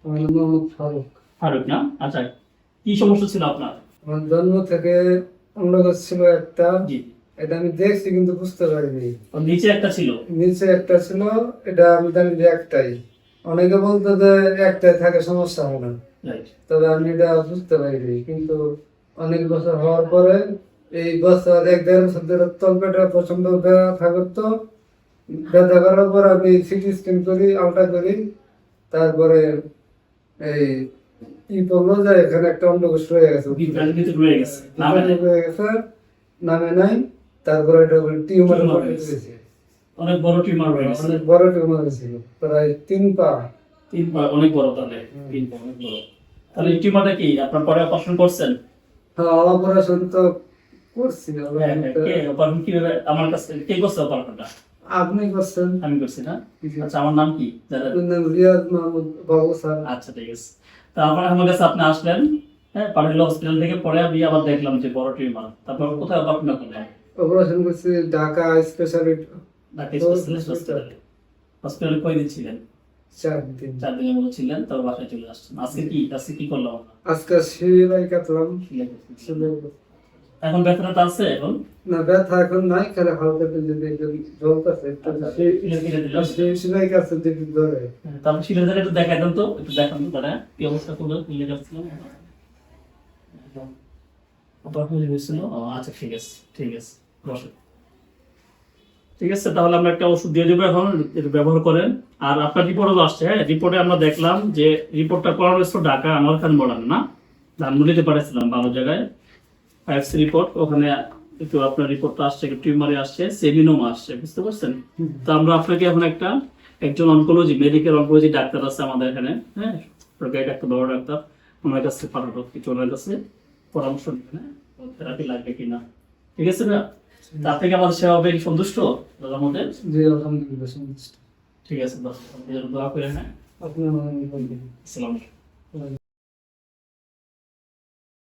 আমার নাম মোহাম্মদ ফারুক। ফারুক না? আচ্ছা, কি সমস্যা ছিল আপনার? আমার জন্ম থেকে অন্ডকোষ ছিল একটা, জি। এটা আমি দেখছি কিন্তু বুঝতে পারিনি। ওর নিচে একটা ছিল। নিচে একটা ছিল, এটা আমি জানি যে একটাই। অনেকে বলতো যে একটাই থাকে, সমস্যা হয় না, রাইট। তবে আমি এটা বুঝতে পারিনি। কিন্তু অনেক বছর হওয়ার পরে, এই বছর 1-1.5 বছর ধরে তলপেটে প্রচন্ড ব্যথা করতো। ব্যথা করার পর আমি সিটি স্ক্যান করি, আলট্রা করি, তারপরে এই কি বললো যে এখানে একটা অন্ডকোষ রয়ে গেছে, বিভ্রান্তির ভিতরে রয়ে গেছে, নামে নাই। রয়ে গেছে, নামে নাই। তারপরে এটা টিউমার টিউমার হয়ে গেছে। হয়েছে, অনেক বড় টিউমার হয়ে গেছে। অনেক বড় টিউমার হয়েছিল, প্রায় 3 পা। 3 পা, অনেক বড় তাহলে। 3 পা অনেক বড়। তাহলে এই টিউমারটা কি আপনার পরে অপারেশন করছেন? হ্যাঁ, অপারেশন তো করছি। হ্যাঁ, কে অপারেশন কিভাবে আমার কাছে কে করছে অপারেশনটা? আপনি করছেন? আমি করছি না? আচ্ছা, আমার নাম কি জানেন? আপনার নাম রিয়াজ মাহমুদ বাবু স্যার। আচ্ছা, ঠিক আছে। তারপরে আমার কাছে আপনি আসলেন, হ্যাঁ, পারুল হসপিটাল থেকে। পরে আমি আবার দেখলাম যে বড় টিউমার। তারপর কোথায় অপারেশন করলাম? অপারেশন করছি ঢাকা স্পেশালিটি ঢাকা স্পেশালিস্ট হসপিটালে। হসপিটালে কয়দিন ছিলেন? 4 দিন। 4 দিনের মতো ছিলেন, তারপর বাসায় চলে আসছেন। আজকে কি করলাম আমরা? আজকে সেলাই কাটলাম। সেলাই। এখন ব্যথাটা আছে এখন? না, ব্যথা এখন নাই, খালি হালকা জ্বলতেছে। সেলাই কাটছে দেখি ধরে। তারপর শিলের জায়গায় একটু দেখাই দেন তো, একটু দেখান তো দাঁড়া কি অবস্থা করলো, মিলে যাচ্ছিলাম। অপারেশন হয়েছিল। আচ্ছা, ঠিক আছে, ঠিক আছে, বসে। ঠিক আছে, তাহলে আমরা একটা ওষুধ দিয়ে দেবো এখন, এটা ব্যবহার করেন। আর আপনার রিপোর্টও আসছে। হ্যাঁ, রিপোর্টে আমরা দেখলাম যে রিপোর্টটা করানো হয়েছিল ঢাকা আমার খান মডার্ন না, ধানমন্ডিতে পাঠাচ্ছিলাম ভালো জায়গায়। 5C রিপোর্ট, ওখানে একটু আপনার রিপোর্টটা আসছে, একটু টিউমারে আসছে, সেমিনোমা আসছে, বুঝতে পারছেন? তো আমরা আপনাকে এখন একজন অনকোলজি, মেডিকেল অনকোলজি ডাক্তার আছে আমাদের এখানে, হ্যাঁ, সরকারি ডাক্তার, বড় ডাক্তার, ওনার কাছে পাঠাবো, কিছু ওনার কাছে পরামর্শ নেবেন, হ্যাঁ, থেরাপি লাগবে কিনা। ঠিক আছে না? তার থেকে আমাদের সেবা পেয়ে সন্তুষ্ট দাদার মধ্যে? জি, আলহামদুলিল্লাহ সন্তুষ্ট। ঠিক আছে, দোয়া করে, হ্যাঁ। আপনার আসসালামু আলাইকুম।